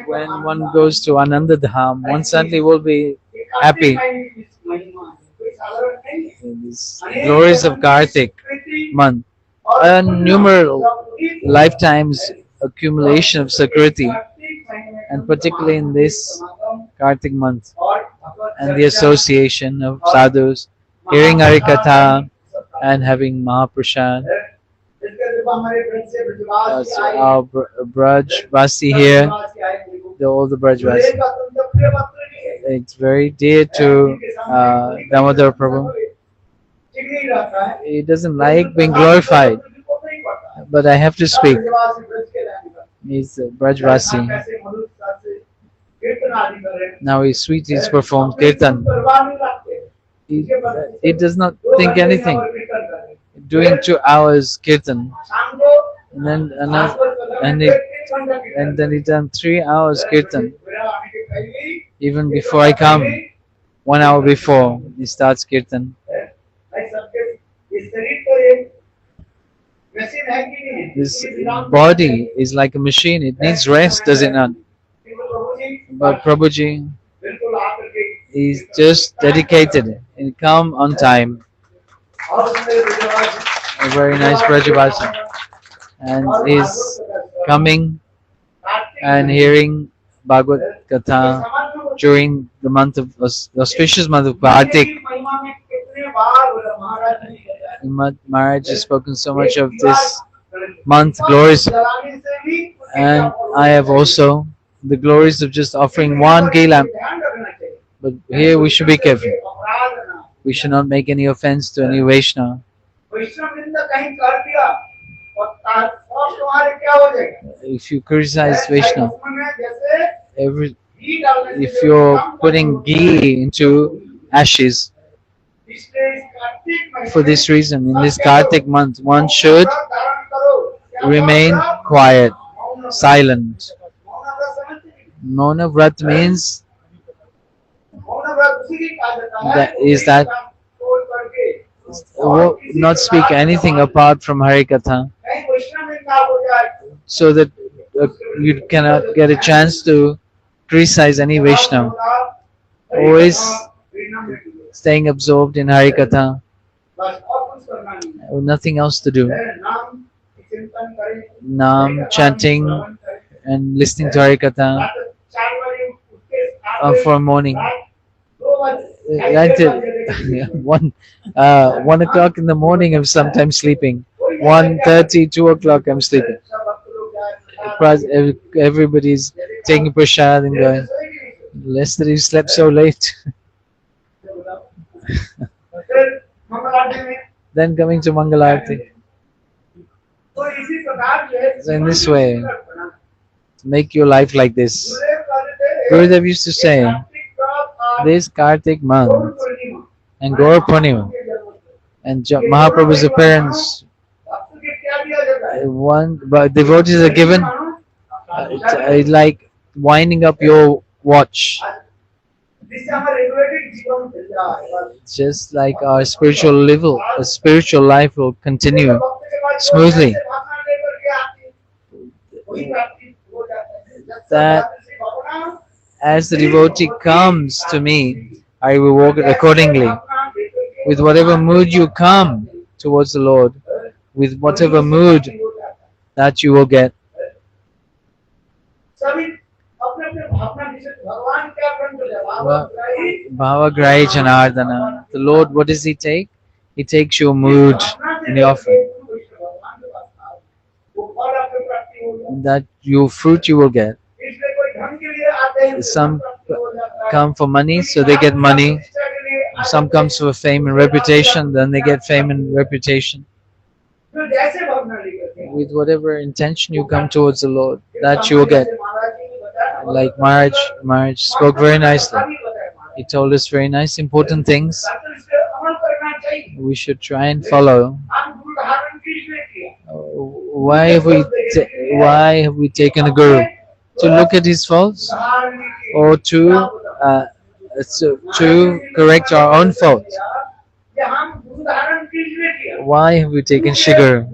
When one goes to Ananda Dham, one suddenly will be happy. These glories of Kartik month, a numerous lifetimes accumulation of Sakriti, and particularly in this Kartik month, and the association of sadhus, hearing Harikatha and having Mahaprasad. So our Braj Vasi here, all the Braj Vasi. It's very dear to Damodar Prabhu. He doesn't like being glorified, but I have to speak. He's Braj Vasi. Now his sweet is performed Kirtan. He does not think anything. Doing 2 hours Kirtan, and then and then he done 3 hours Kirtan. Even before I come, 1 hour before he starts Kirtan. This body is like a machine; it needs rest, does it not? But Prabhuji is just dedicated and come on time. A very nice Brajavasi, and is coming and hearing Bhagavad Katha during the month of auspicious month of Kartik. Maharaj has spoken so much of this month glories, and I have also the glories of just offering one ghee lamp. But here we should be careful. We should not make any offense to any Vaishnava. If you criticize Vaishnava, if you're putting ghee into ashes, for this reason, in this Kartik month, one should remain quiet, silent. Mauna Vrat means that not speak anything apart from Harikatha, so that you cannot get a chance to criticize any Vaishnava. Always staying absorbed in Harikatha, nothing else to do. Nam, chanting and listening to Harikatha for morning. Until 1 o'clock in the morning, I'm sometimes sleeping. 1:30, 2 o'clock, I'm sleeping. Everybody's taking prasad and going. Yesterday you slept so late. Then coming to Mangalarti. So in this way, make your life like this. Gurudev used to say, this Kartik month and Gaur Purnima and Mahaprabhu's appearance, devotees are given like winding up your watch. Just like our spiritual life will continue smoothly. That as the devotee comes to me, I will walk it accordingly. With whatever mood you come towards the Lord, with whatever mood that you will get. Bhava Grahi Janardana. The Lord, what does He take? He takes your mood in the offering. That your fruit you will get. Some come for money, so they get money. Some comes for fame and reputation, then they get fame and reputation. With whatever intention you come towards the Lord, that you will get. Like Maharaj spoke very nicely. He told us very nice, important things. We should try and follow. Why have we taken a guru? To look at his faults, or to correct our own faults? Why have we taken Shiguru?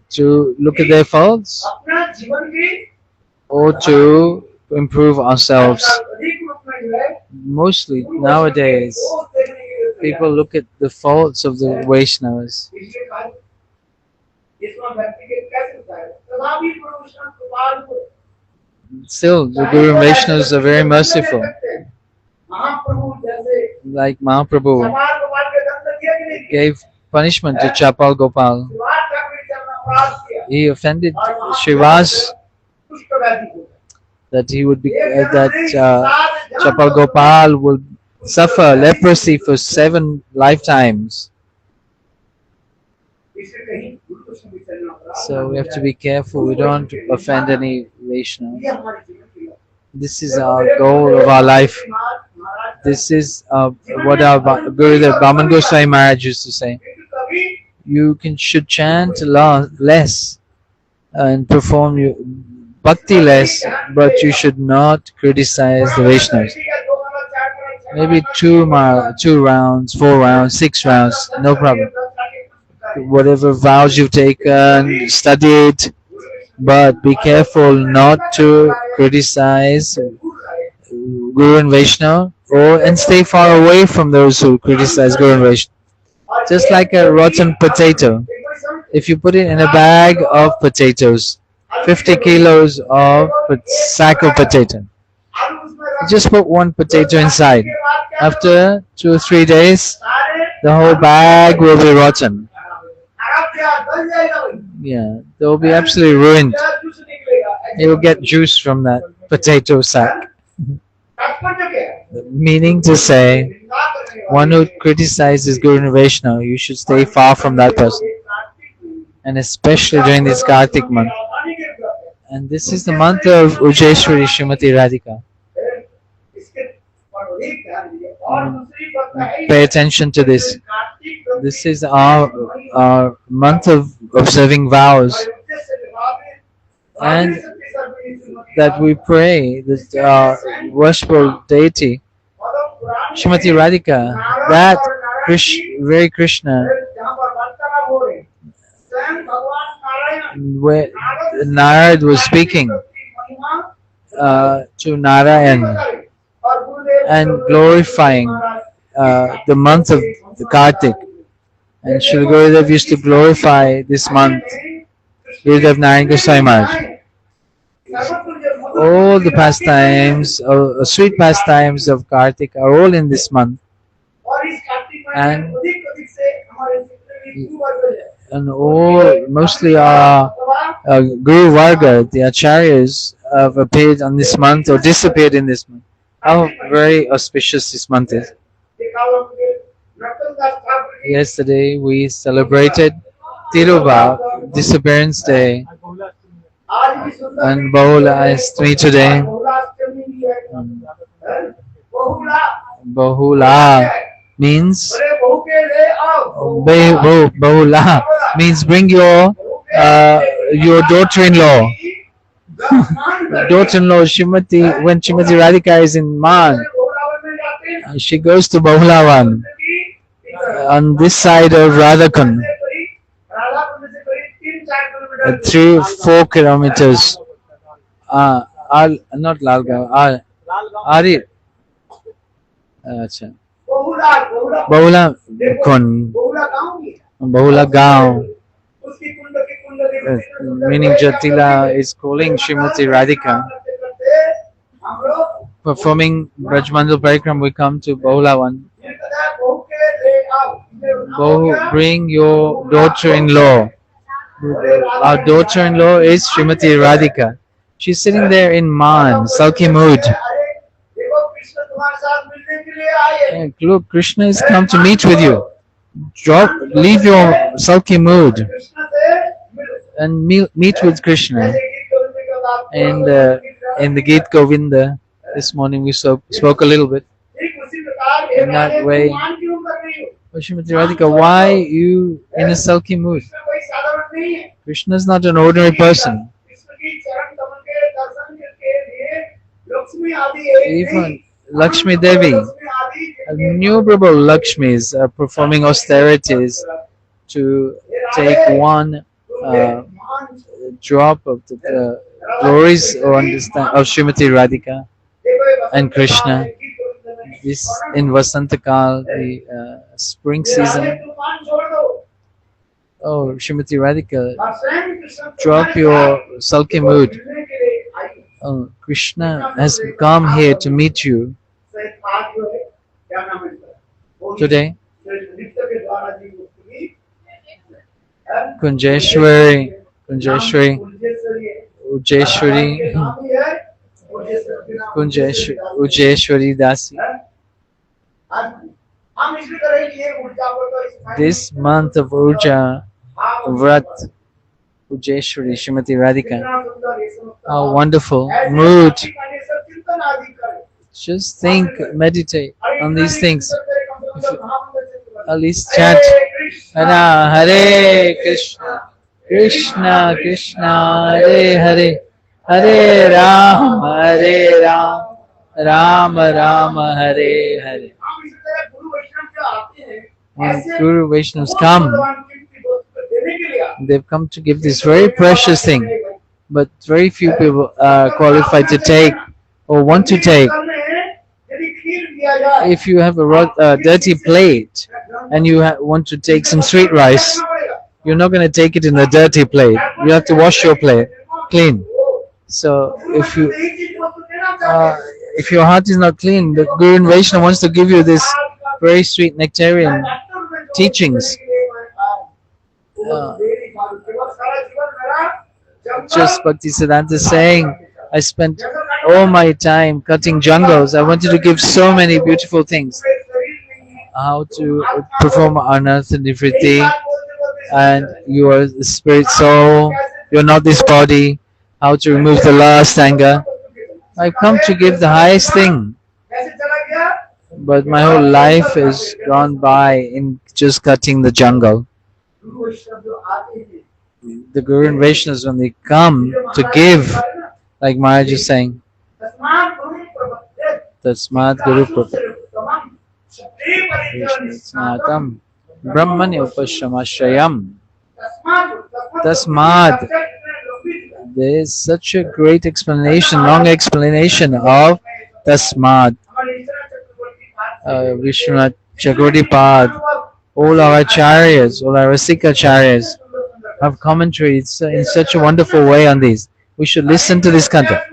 to look at their faults or to improve ourselves. Mostly nowadays, people look at the faults of the Vaishnavas. Still, the Guru and Vaishnavas are very merciful. Like Mahaprabhu gave punishment to Chapal Gopal. He offended Shivas that he would be Chapal Gopal will suffer leprosy for 7 lifetimes. So we have to be careful. We don't offend any Vaishnava. This is our goal of our life. This is what our Gurudev Baman Goswami Maharaj used to say. You should chant less and perform your bhakti less, but you should not criticize the Vaishnavas. Maybe 2 rounds, 4 rounds, 6 rounds, no problem. Whatever vows you've taken, study it, but be careful not to criticize Guru and Vaishnava, and stay far away from those who criticize Guru and Vaishnava. Just like a rotten potato. If you put it in a bag of potatoes, 50 kilos of a sack of potato, just put 1 potato inside. After 2 or 3 days, the whole bag will be rotten. Yeah, they will be absolutely ruined. You will get juice from that potato sack. Meaning to say, one who criticizes Guru and Vaishnava, you should stay far from that person. And especially during this Kartik month. And this is the month of Ujeshwari Srimati Radhika. Pay attention to this. This is our month of observing vows. And that we pray that our worshipful deity, Srimati Radhika, that very Krishna, where Narad was speaking to Narayan and glorifying the month of the Kartik. And Srila Gurudev used to glorify this month, Gurudev Narayan Goswami Maharaj. All the pastimes, sweet pastimes of Kartik are all in this month. And mostly our Guru Varga, the Acharyas, have appeared on this month or disappeared in this month. How very auspicious this month is. Yesterday we celebrated Tiruva, Disappearance Day, and Bahula Astami today. Bahula means Bahula means bring your daughter-in-law. Daughter-in-law Shrimati, when Srimati Radhika is in Man, she goes to Bahulavan on this side of Radhakund. 3-4 kilometers. Not Lalgaon. Arir. Achha. Bahula Kund. Bahula Gaon. Meaning Jatila is calling Srimati Radhika. Performing Brajmandal Parikram, we come to Bahulavan. Bring your daughter-in-law. Our daughter-in-law is Srimati Radhika. She's sitting there in Man, sulky mood. And look, Krishna has come to meet with you. Leave your sulky mood and meet with Krishna. And in the Gita Govinda, this morning we spoke a little bit in that way. Srimati Radhika, why you in a sulky mood? Krishna is not an ordinary person. Even Lakshmi Devi, innumerable Lakshmis are performing austerities to take one drop of the glories or understand of Srimati Radhika and Krishna. This in Vasantakal, the spring season. Oh, Srimati Radhika, drop your sulky mood. Oh, Krishna has come here to meet you today. Kunjeshwari, Kunjeshwari, Ujeshwari, Ujeshwari Dasi. This month of Urja Vrat Ujeshwari Srimati Radhika. How wonderful mood. Just think, meditate on these things. At least chant Hare Hare Krishna, Krishna Krishna Hare Hare, Hare Ram, Ram Rama Hare Hare. When Guru Vaishnavas come, they've come to give this very precious thing, but very few people are qualified to take or want to take. If you have a dirty plate and you want to take some sweet rice, you're not going to take it in a dirty plate. You have to wash your plate clean. So if your heart is not clean, the Guru and Vaishnava wants to give you this very sweet nectarian teachings. Just Bhaktisiddhanta is saying, I spent all my time cutting jungles. I wanted to give so many beautiful things. How to perform anartha nivritti, and you are the spirit soul, you're not this body. How to remove the last anger. I've come to give the highest thing. But my whole life is gone by in just cutting the jungle. The Guru and Vaishnavas, when they come to give, like Maharaj is saying, Tasmat Guru Prabhu Snatam Brahmani Upashamashayam. Tasmad. There is such a great explanation, long explanation of Tasmad. Vishwanath Chakravartipad, all our acharyas, all our Rasika acharyas have commentaries in such a wonderful way on these. We should listen to this kanta.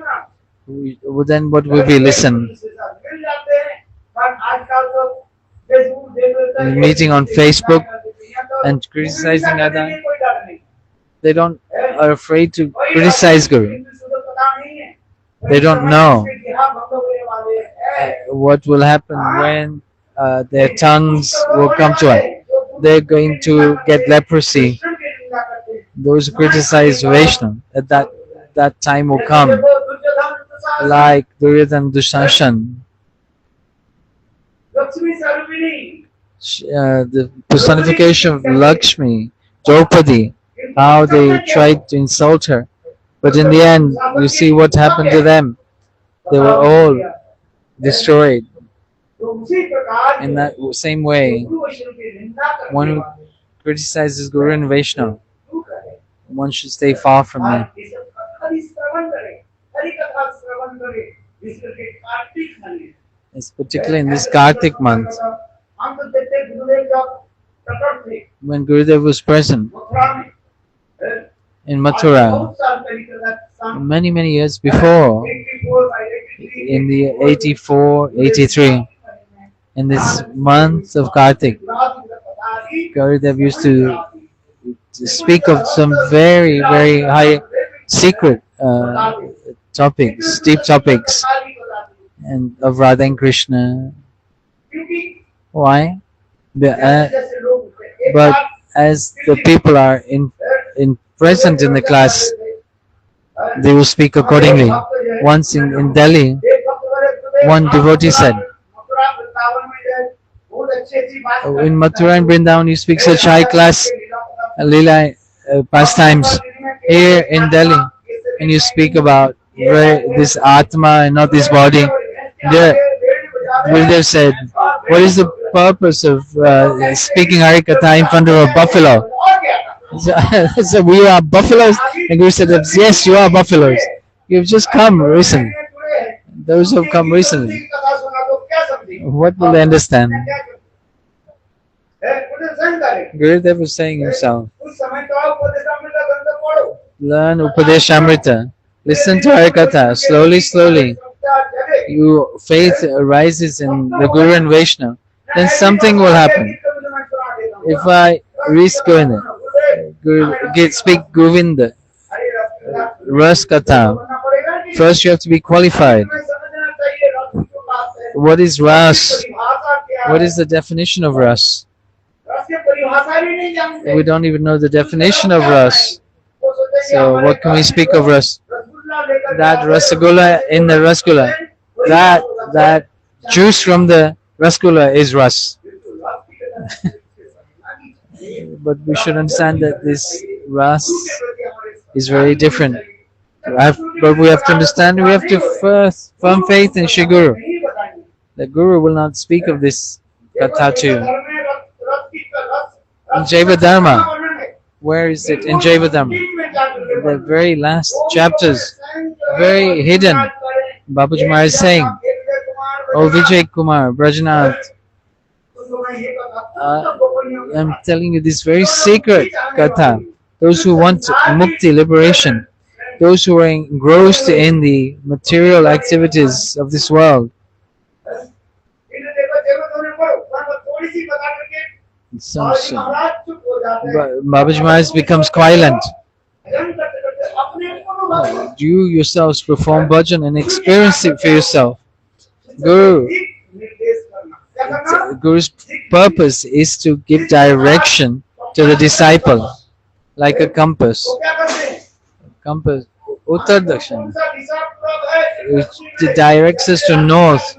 Then what will we listen? Meeting on Facebook and criticizing other. They are afraid to criticize Guru. They don't know what will happen when their tongues will come to us. They're going to get leprosy. Those who criticize Vaishnava, at that time will come, like Duryodhana Dushasan. The personification of Lakshmi, Draupadi, how they tried to insult her. But in the end, you see what happened to them. They were all destroyed. In that same way, one who criticizes Guru and Vaishnava, one should stay far from them. It's particularly in this Kartik month, when Gurudev was present in Mathura, many years before, in the 84, 83, in this month of Kartik, Gurudev used to speak of some very high secret topics, deep topics, and of Radha and Krishna. Why? But as the people are in present in the class, they will speak accordingly. Once in Delhi, one devotee said, in Mathura and Vrindavan you speak such high class Leela pastimes. Here in Delhi, and you speak about this Atma and not this body. There, Gurudev said, what is the purpose of speaking Harikatha in front of a buffalo? So, so we are buffaloes. And Guru said, yes, you are buffaloes. You've just come recently. Those who have come recently, what will they understand? Gurudev was saying himself, learn Upadeshamrita, listen to Harikatha, slowly, slowly. Your faith arises in the Guru and Vaishnava, then something will happen. If I risk going there, speak Govinda, Ras Katha, first you have to be qualified. What is Ras? What is the definition of Ras? We don't even know the definition of Ras. So what can we speak of Ras? That Rasagula in the Rasgulla, that juice from the Rasgulla is Ras. But we should understand that this Ras is very different. But we have to understand, we have to first firm faith in Shri Guru. The Guru will not speak of this Katha to you. In Jaiva Dharma, where is it? In Jaiva Dharma, the very last chapters, very hidden. Babaji Maharaj is saying, "Oh Vijay Kumar, Brajanath, I'm telling you this very secret Katha. Those who want mukti, liberation, those who are engrossed in the material activities of this world, Babaji Maharaj becomes quiet. You yourselves perform bhajan and experience it for yourself. Guru's purpose is to give direction to the disciple, like a compass. Compass, Uttar Dakshin, it directs us to north.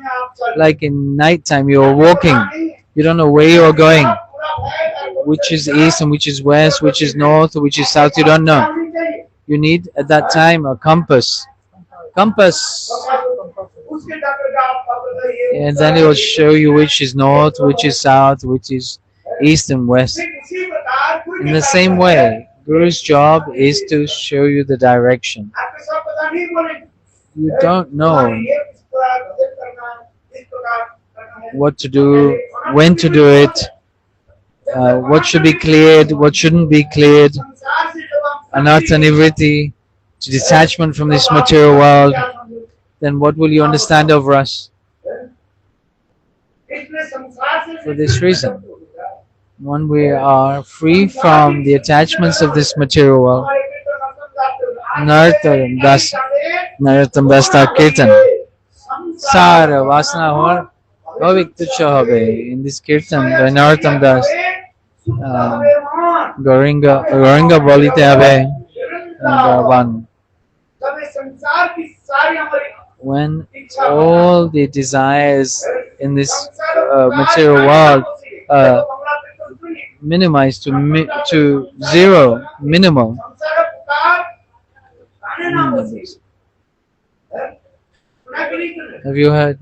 Like in night time, you are walking, you don't know where you are going, which is east and which is west, which is north, which is south, you don't know. You need at that time a compass. Compass. And then it will show you which is north, which is south, which is east and west. In the same way, Guru's job is to show you the direction. You don't know what to do, when to do it, what should be cleared, what shouldn't be cleared, anartha nivritti, detachment from this material world, then what will you understand over us? For this reason, when we are free from the attachments of this material world, Narottam Das Kirtan, Sara Vasana Hor Bhavik Tucha Habe. In this Kirtan by Narottam Das, Goringa Bolite Habe, and one. When all the desires in this material world minimized to zero, minimal. Have you heard?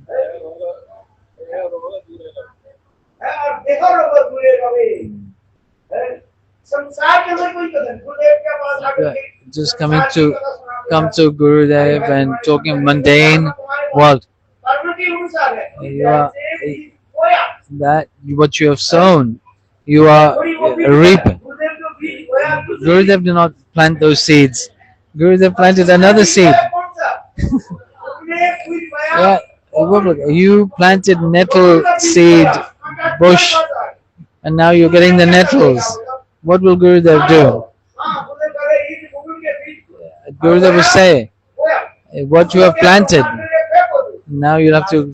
Just come to Gurudev and talking mundane world. You are, that what you have sown, you are reaping. Gurudev did not plant those seeds. Gurudev planted another seed. Yeah, you planted nettle seed bush, and now you're getting the nettles. What will Gurudev do? Gurudev will say, what you have planted, now you have to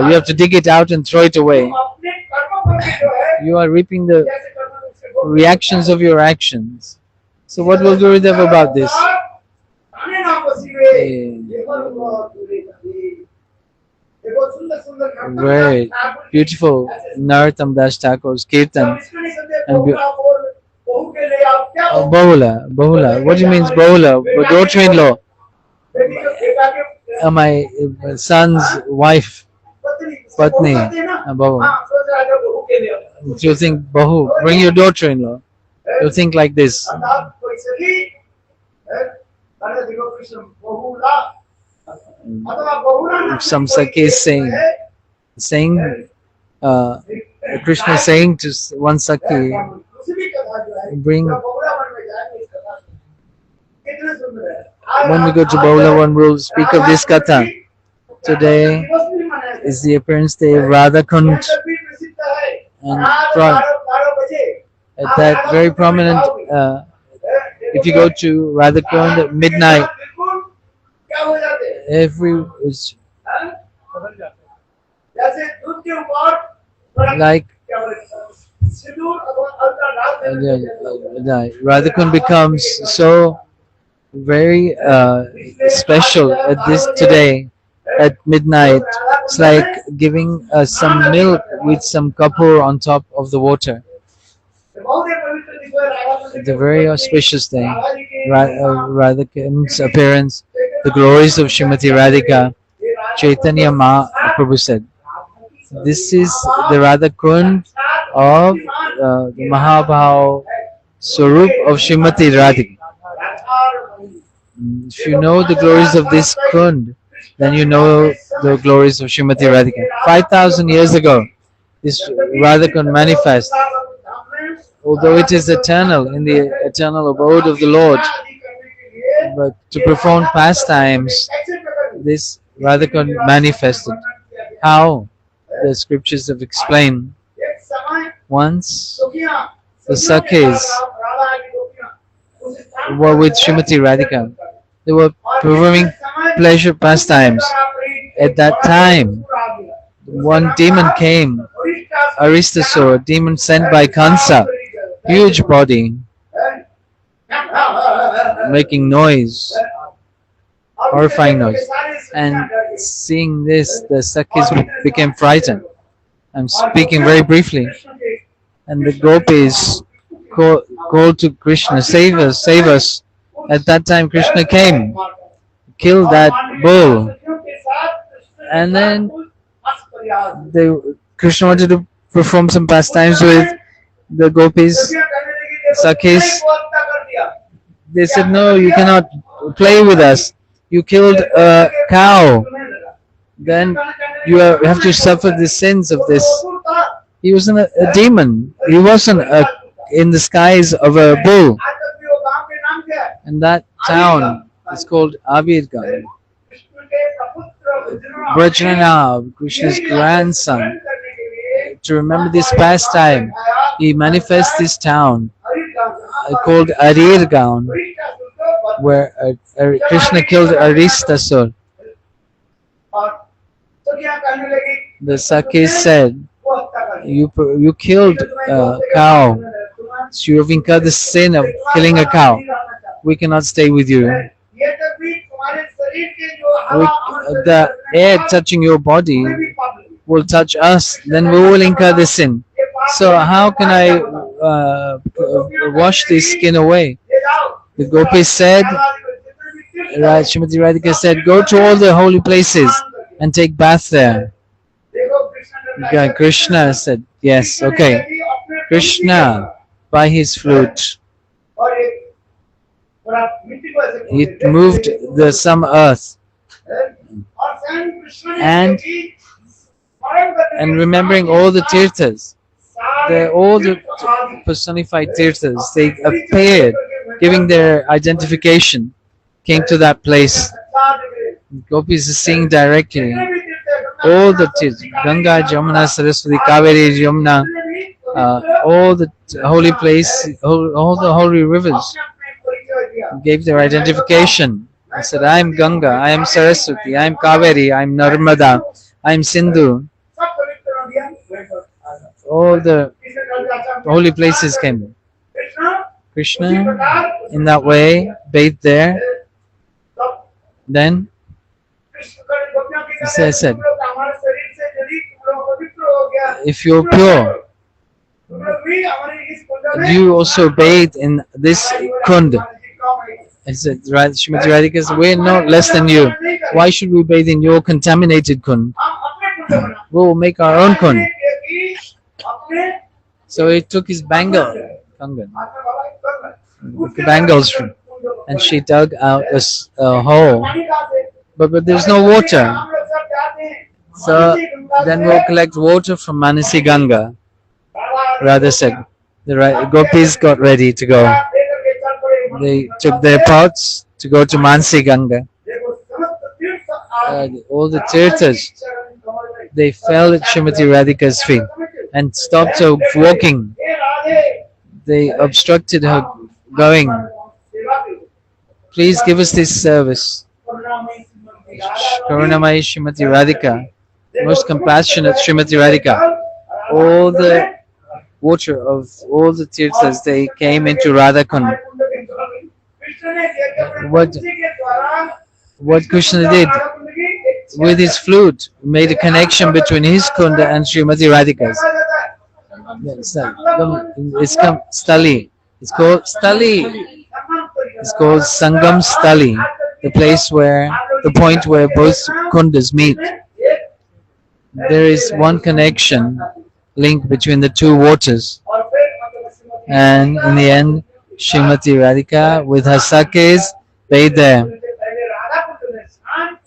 you have to dig it out and throw it away. You are reaping the reactions of your actions. So what will Gurudev about this? Very beautiful Narottam Das Thakur's Kirtan. And Bahula. What do you mean Bahula? Daughter-in-law. My son's wife, Patni. Bahu. Do you think Bahu? Bring your daughter-in-law. You think like this. If some Sakya is saying, uh, Krishna is saying to one Sakya, bring, when we go to Baula, one will speak of this katha. Today is the appearance day of Radha Kund, and at that very prominent, if you go to Radha Kund at midnight, every like Radhakund becomes so very special at this today at midnight. It's like giving some milk with some kapur on top of the water. The very auspicious day, Radhakund's appearance, the glories of Srimati Radhika, Chaitanya Mahaprabhu said. This is the Radha Kund of the Mahabhav Swarup of Srimati Radhika. If you know the glories of this Kund, then you know the glories of Srimati Radhika. 5,000 years ago, this Radha Kund manifest. Although it is eternal, in the eternal abode of the Lord, but to perform pastimes, this Radha Kund manifested. How? The scriptures have explained. Once the Sakhis were with Srimati Radhika. They were performing pleasure pastimes. At that time, one demon came, Aristasur, demon sent by Kansa, huge body, making noise, horrifying noise. And seeing this, the Sakhis became frightened. I'm speaking very briefly. And the gopis called to Krishna, save us, save us. At that time, Krishna came, killed that bull. And then Krishna wanted to perform some pastimes with the gopis, Sakhis. They said, no, you cannot play with us. You killed a cow. Then you have to suffer the sins of this. He wasn't a demon. He wasn't in the skies of a bull. And that town is called Avirgaon. Brajrana, Krishna's grandson, to remember this pastime, he manifests this town called Arirgaon, where Krishna killed Aristasur. The Sakhis said, you killed a cow. So you have incurred the sin of killing a cow. We cannot stay with you. The air touching your body will touch us, then we will incur the sin. So how can I wash this skin away? The gopis said, Srimati Radhika said, go to all the holy places and take bath there. Krishna said, yes, okay. Krishna, by his flute, it moved some earth. And remembering all the tirthas, all the personified tirthas, they appeared, giving their identification, came to that place. Gopis is seeing directly all the tirthas, Ganga, Jamuna, Saraswati, Kaveri, Yamuna, all the holy place, all the holy rivers gave their identification. I said, I am Ganga, I am Saraswati, I am Kaveri, I am Narmada, I am Sindhu. All the holy places came. Krishna, in that way, bathed there. Then, he said, if you're pure, you also bathe in this kund. I said, Srimati Radhika said, we're not less than you. Why should we bathe in your contaminated kund? We will make our own kund. So he took his bangle, Kangan, bangles, and she dug out a hole, but there's no water. So then we'll collect water from Manasi Ganga. Radha said. The gopis got ready to go. They took their pots to go to Manasi Ganga. All the tirthas, they fell at Srimati Radhika's feet and stopped her walking. They obstructed her going. Please give us this service. Karunamai Srimati Radhika, most compassionate Srimati Radhika. All the water of all the tirthas, they came into Radhakund. What Krishna did with his flute made a connection between his kunda and Srimati Radhika's. It's come Stali. It's called Stali. It's called Sangam Stali, the place where the point where both kundas meet. There is one connection link between the two waters, and in the end, Srimati Radhika with her sakes bathed there.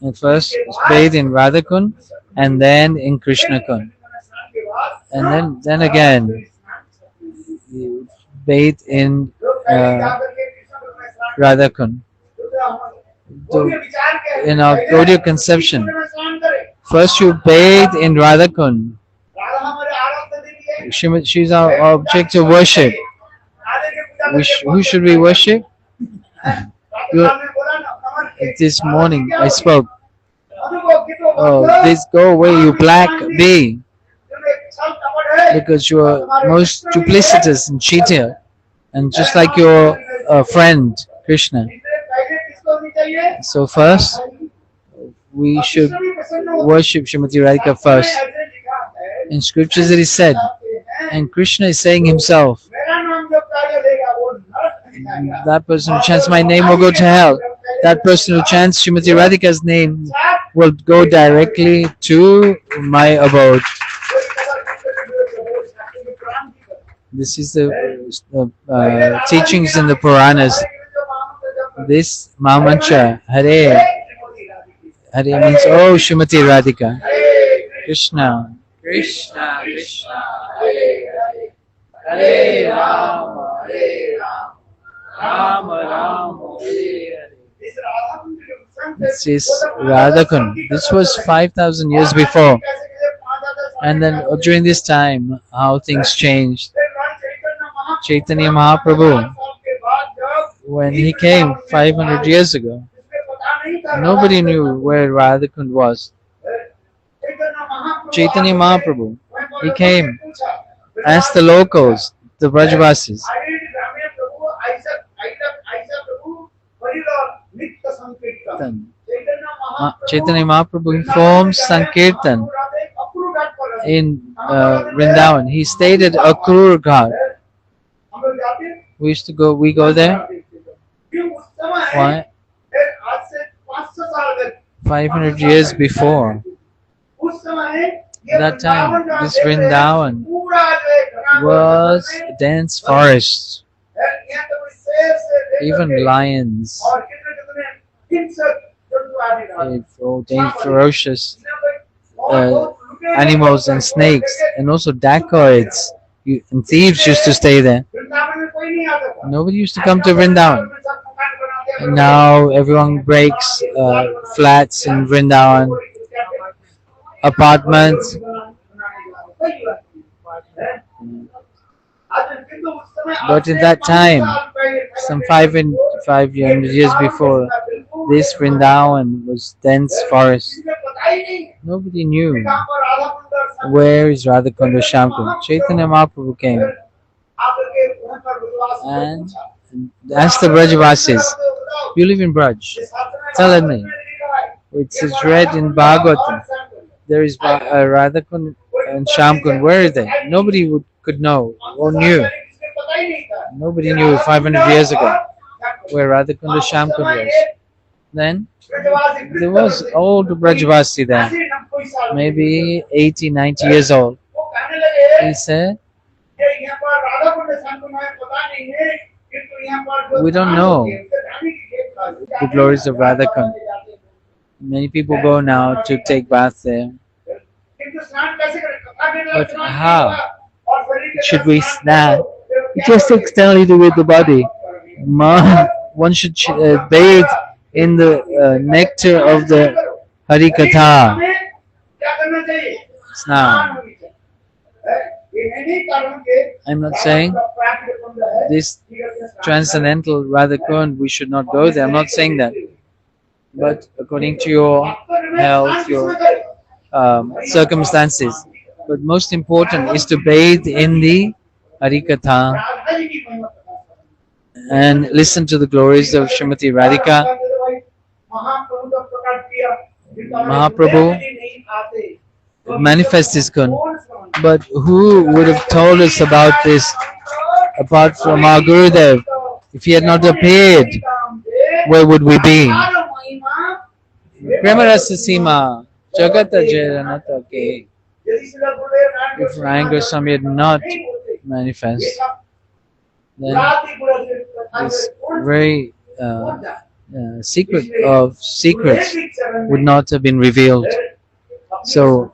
At first, bathed in Radhakund, and then in Krishnakund, and then again bathed in Radhakund. In our Gaudiya conception, first you bathe in Radhakund. She's our object of worship. Who should we worship? This morning I spoke. Oh, this go away, you black bee, because you are most duplicitous and cheater, and just like your friend Krishna. So first, we should worship Srimati Radhika first. In scriptures it is said, and Krishna is saying himself, that person who chants my name will go to hell. That person who chants Srimati Radhika's name will go directly to my abode. This is the teachings in the Puranas. This Mahamantra, Hare. Hare means, oh Srimati Radhika. Krishna. Krishna, Krishna, Hare Hare. Hare Rama, Hare Rama. Rama Rama, Hare Hare. This is Radhakund. This was 5,000 years before. And then during this time, how things changed. Chaitanya Mahaprabhu, when he came 500 years ago, nobody knew where Radhakund was. Chaitanya Mahaprabhu, he came, asked the locals, the Brajavasis. Chaitanya Mahaprabhu performed Sankirtan in Vrindavan. He stayed at Akrur Ghat. We go there. Why? 500 years before. That time, this Vrindavan was a dense forest. Even lions, ferocious animals and snakes, and also dacoits and thieves used to stay there. Nobody used to come to Vrindavan. And now everyone breaks flats in Vrindavan, apartments. But in that time, some 500 years before, this Vrindavan was dense forest. Nobody knew where is Radhakund Shyamkund. Chaitanya Mahaprabhu came and asked the Brajavasis, you live in Braj, tell me. It's read in Bhagavatam. There is Radhakund and Shyamkund. Where are they? Nobody could know or knew. Nobody knew 500 years ago where Radhakund and Shyamkund was. Then there was old Brajavasi there, maybe 80, 90 years old. He said, We don't know the glories of Radhakund. Many people go now to take bath there. But how should we snap? Just externally do with the body. One should bathe in the nectar of the Harikatha. Snan. I'm not saying this transcendental Radhakund, we should not go there. I'm not saying that. But according to your health, your circumstances. But most important is to bathe in the Harikatha and listen to the glories of Srimati Radhika. Mahaprabhu manifest his kun. But who would have told us about this apart from our Gurudev? If he had not appeared, where would we be? Premarasa Sima, Jagata Jayanata Ke. If Ryan Goswami had not manifest, then this very secret of secrets would not have been revealed. So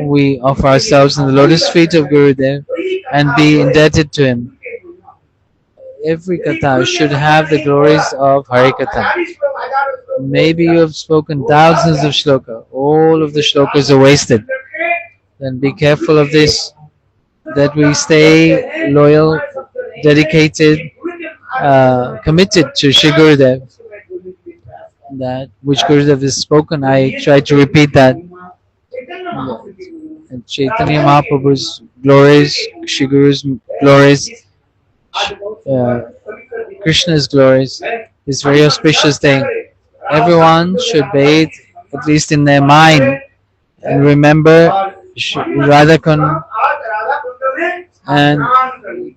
we offer ourselves in the lotus feet of Gurudev and be indebted to him. Every katha should have the glories of Harikatha. Maybe you have spoken thousands of shloka. All of the shlokas are wasted. Then be careful of this, that we stay loyal, dedicated, committed to Shri Gurudev. That which Gurudev has spoken, I try to repeat that. And Chaitanya Mahaprabhu's glories, Shri Guru's glories, Krishna's glories, this very auspicious thing. Everyone should bathe, at least in their mind, and remember Radhakund, and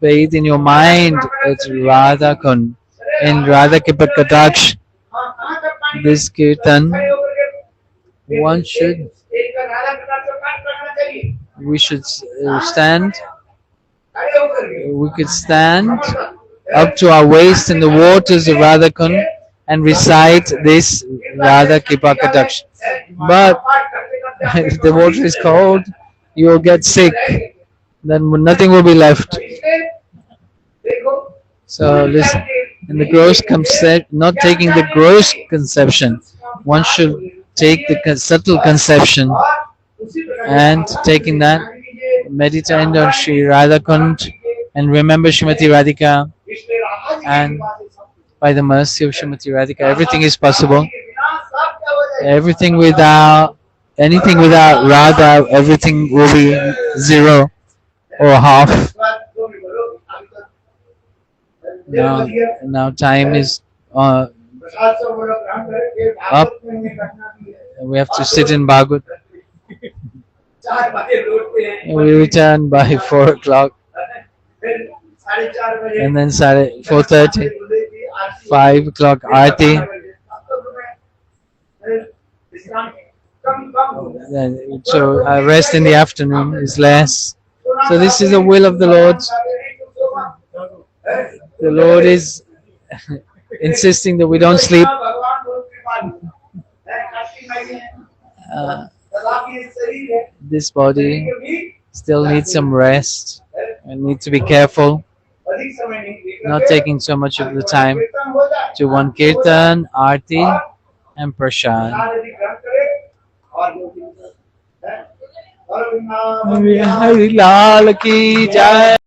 bathe in your mind at Radhakund, in Radha Kipakataksh. This kirtan, we should stand, we could stand up to our waist in the waters of Radhakund and recite this Radha Kipakataksh. But if the water is cold, you will get sick, then nothing will be left. So listen, in the gross concept, not taking the gross conception, one should take the subtle conception, and taking that, meditate on Sri Radhakund and remember Srimati Radhika, and by the mercy of Srimati Radhika, everything is possible. Anything without Radha, everything will be zero or half. Now time is up. We have to sit in Bhagavad. We return by 4 o'clock. And then 4:30, 5 o'clock Aarti. So rest in the afternoon is less. So this is the will of the Lord. The Lord is insisting that we don't sleep. This body still needs some rest and need to be careful, not taking so much of the time to one kirtan, aarti and prasad. Hari Lal ki jai.